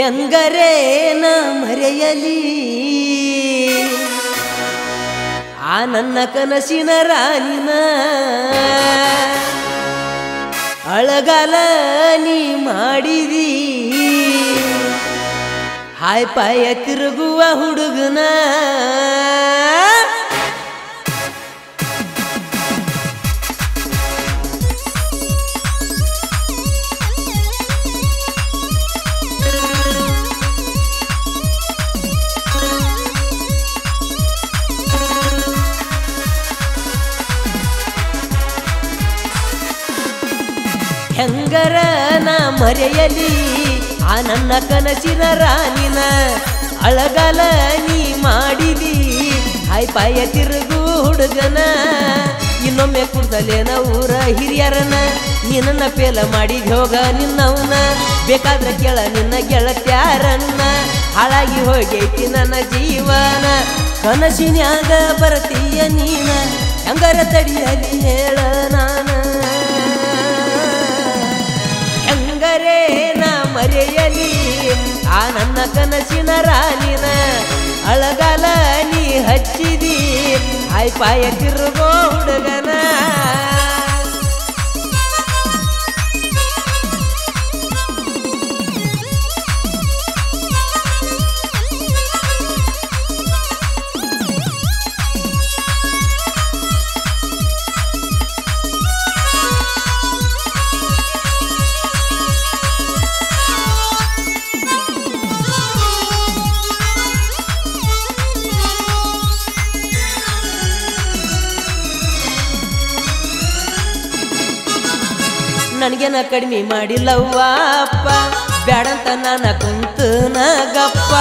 ಹೆಂಗರೇನ ಮರೆಯಲಿ ಆ ನನ್ನ ಕನಸಿನ ರಾಣಿನ ಅಳಗಾಲ ನೀ ಮಾಡಿದಿ ಹಾಯ್ ಪಾಯ ತಿರುಗುವ ಹುಡುಗನ ಹೆಂಗರ ನಾ ಮರೆಯಲಿ ಆ ನನ್ನ ಕನಸಿನ ರಾಣಿನ ಅಳಗಾಲ ನೀ ಮಾಡಿದಿ ಹಾಯ್ ಪಾಯ ತಿರುಗು ಹುಡುಗನ ಇನ್ನೊಮ್ಮೆ ಕುಡ್ದಲೇನ ಊರ ಹಿರಿಯರನ ನಿನ್ನ ಪೇಲ ಮಾಡಿದ ಹೋಗ ನಿನ್ನವನ ಬೇಕಾದ್ರೆ ಕೇಳ ನಿನ್ನ ಗೆಳತ್ಯಾರನ್ನ ಹಾಳಾಗಿ ಹೋಗೈತಿ ನನ್ನ ಜೀವನ ಕನಸಿನ್ಯಾಗ ಬರ್ತೀಯ ನೀನ ಹೆಂಗರ ತಡಿಯಲಿ ಹೇಳ ನಾನು ಮರೆಯಲಿ ಆ ನನ್ನ ಕನಸಿನ ರಾಣಿನ ಅಳಗಾಲ ನೀ ಹಚ್ಚಿದಿ ಹಾಯ್ ಪಾಯ ತಿರುಗೋ ಹುಡುಗನ ನನಗೇನ ಕಡಿಮೆ ಮಾಡಿಲ್ಲವ್ವ ಅಪ್ಪ ಬ್ಯಾಡಂತ ನಾನ ಕುಂತನ ಗಪ್ಪ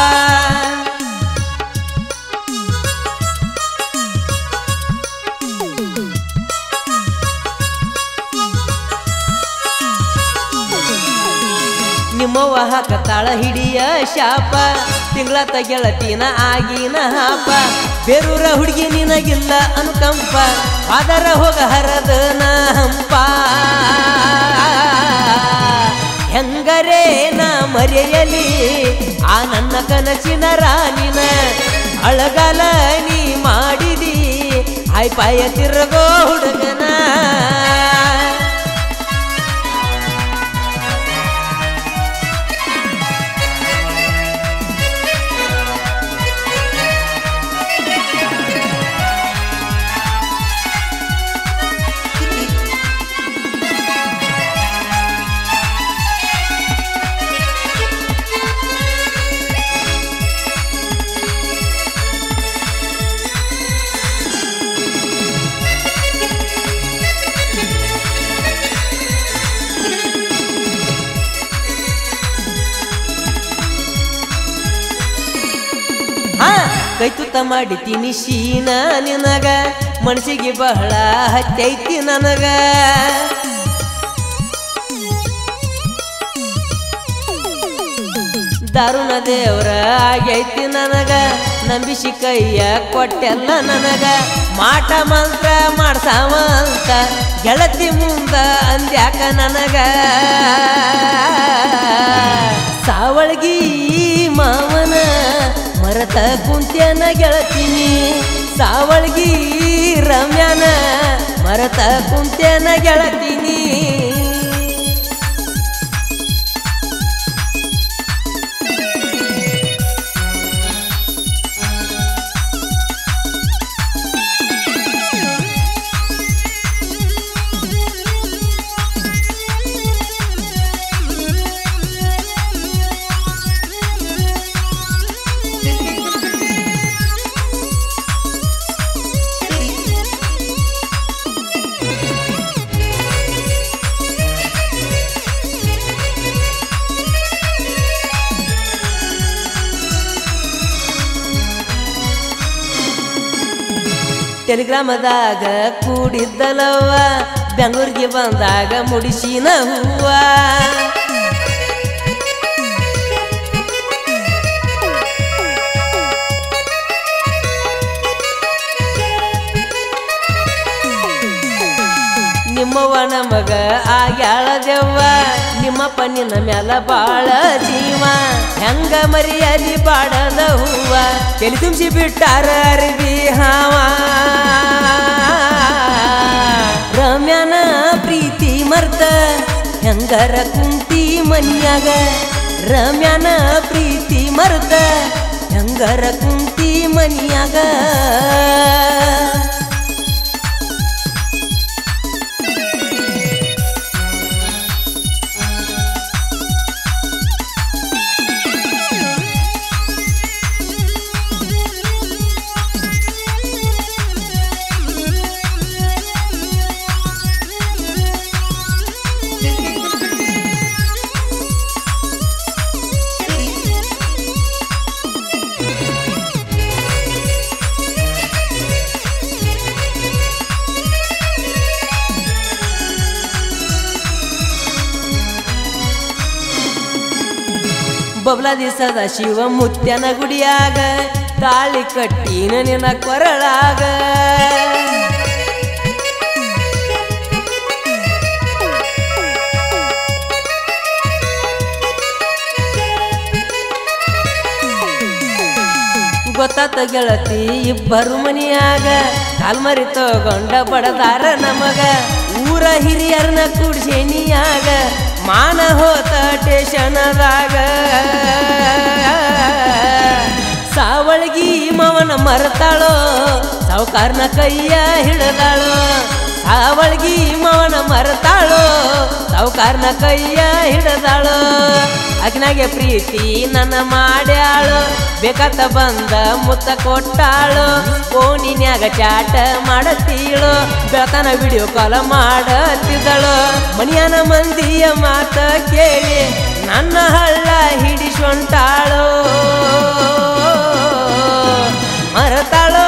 ನಿಮ್ಮವ್ವ ಹಾಕತಾಳ ಹಿಡಿಯ ಶಾಪ ತಿಂಗಳ ಗೆಳತಿನ ಆಗಿನ ಹಾಪ ಬೇರೂರ ಹುಡುಗಿ ನಿನಗಿಲ್ಲ ಅನುಕಂಪ ಅದರ ಹೋಗ ಹರದನ ಹಂಪ ಹೆಂಗರೇ ನಾ ಮರೆಯಲಿ ಆ ನನ್ನ ಕನಸಿನ ರಾಣಿನ ಅಳಗಾಲ ನೀ ಮಾಡಿದಿ ಹಾಯ್ ಪಾಯ ತಿರುಗೋ ಹುಡುಗನ ಕೈ ತುತ್ತ ಮಾಡಿತೀನಿ ಶೀನ ನಿನಗ ಮನಸ್ಸಿಗೆ ಬಹಳ ಹತ್ತೈತಿ ನನಗ ದಾರುಣ ದೇವ್ರ ಆಗೈತಿ ನನಗ ನಂಬಿಸಿ ಕೈಯ ಕೊಟ್ಟೆಲ್ಲ ನನಗ ಮಾಟ ಮಂತ್ರ ಮಾಡ್ಸಾವ ಅಂತ ಗೆಳತಿ ಮುಂದ ಅಂದ್ಯಾಕ ನನಗ ಸಾವಳ್ಗಿ ಮಾವನ ಮರತ ಕುಂತ್ಯನ ಗೆಳತೀನಿ ಸಾವಳ್ಗಿ ರಮ್ಯಾನ ಮರತ ಕುಂತ್ಯನ ಗೆಳತೀನಿ ಟೆಲಿಗ್ರಾಮದಾಗ ಕೂಡಿದ್ದಲವ್ವ ಬೆಂಗಳೂರಿಗೆ ಬಂದಾಗ ಮುಡಿಸಿನ ಹೂವ ನಿಮ್ಮವ್ವ ನಮಗ ಆಗ್ಯಾಳ ದೆವ್ವ ನಿಮ್ಮಪ್ಪ ನಿನ್ನ ಮ್ಯಾಲ ಬಾಳ ಜೀವ ಹೆಂಗ ಮರಿಯಲಿ ಬಾಡದ ಹೂವ ತಲೆ ತುಂಬಿಸಿ ಬಿಟ್ಟಾರ ಅರಿವಿ ಹಾವ ರಮ್ಯಾನ ಪ್ರೀತಿ ಮರ್ತ ಹೆಂಗರ ಕುಂತಿ ಮನ್ಯಾಗ ರಮ್ಯಾನ ಪ್ರೀತಿ ಮರ್ತ ಹೆಂಗರ ಕುಂತಿ ಮನ್ಯಾಗ ಬಬ್ಲಾ ದಿಸದ ಶಿವ ಮುತ್ಯನ ಗುಡಿಯಾಗ ತಾಳಿ ಕಟ್ಟಿನ ನಿನ್ನ ಕೊರಳಾಗ ಗೊತ್ತಾತ ಗೆಳತಿ ಇಬ್ಬರು ಮನಿಯಾಗ ಕಾಲ್ಮರಿ ತಗೊಂಡ ಬಡದಾರ ನಮಗ ಊರ ಹಿರಿಯರನ್ನ ಕುಡ್ಸೇನಿಯಾಗ ಮಾನ ಹೋತ ಟೇಷನದಾಗ ಸಾವಳ್ಗಿ ಮವನ ಮರತಾಳೋ ಸಾವುಕಾರನ ಕೈಯ ಹಿಡದಾಳೋ ಸಾವಳ್ಗಿ ಮವನ ಮರತಾಳೋ ಸಾವುಕಾರನ ಕೈಯ ಹಿಡದಾಳೋ ಅಗ್ನಾಗೆ ಪ್ರೀತಿ ನನ್ನ ಮಾಡ್ಯಾಳು ಬೇಕಾತ ಬಂದ ಮುತ್ತ ಕೊಟ್ಟಾಳು ಫೋನಿನ್ಯಾಗ ಚಾಟ ಮಾಡತೀಳು ಬೆಳತನ ವಿಡಿಯೋ ಕಾಲ್ ಮಾಡತಿದ್ದಳು ಮನಿಯನ ಮಂದಿಯ ಮಾತ ಕೇಳಿ ನನ್ನ ಹಳ್ಳ ಹಿಡಿಸೊಂಟಾಳು ಮರತಾಳೋ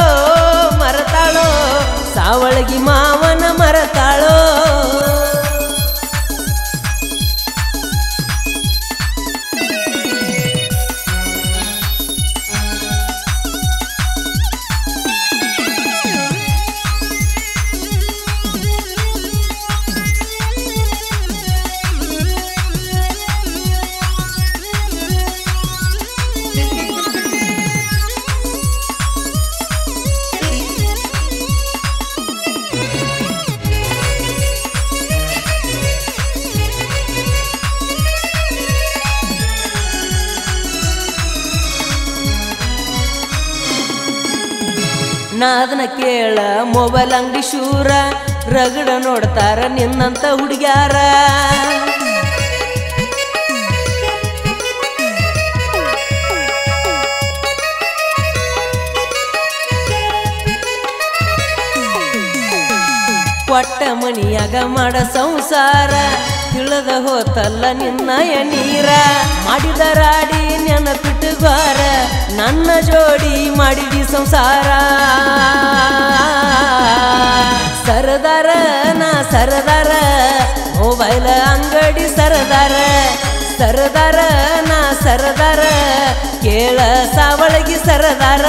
ಮರತಾಳೋ ಸಾವಳಗಿ ಮಾವನ ಮರತಾಳೋ ನಾ ಅದನ್ನ ಕೇಳ ಮೊಬೈಲ್ ಅಂಗಡಿ ಶೂರ ರಗಡ ನೋಡ್ತಾರ ನಿನ್ನಂತ ಹುಡುಗ್ಯಾರ ಕೊಟ್ಟ ಮನಿಯಾಗ ಮಾಡ ಸಂಸಾರ ತಿಳಿದ ಹೋತಲ್ಲ ನಿನ್ನ ನೀರ ಮಾಡಿದ ರಾಡಿ ನೆನಪಿಟ್ಟುಗಾರ ನನ್ನ ಜೋಡಿ ಮಾಡಿದಿ ಸಂಸಾರ ಸರದಾರ ನಾ ಸರದಾರ ಮೊಬೈಲ್ ಅಂಗಡಿ ಸರದಾರ ಸರದಾರ ನಾ ಸರದಾರ ಕೇಳ ಸಾವಳಗಿ ಸರದಾರ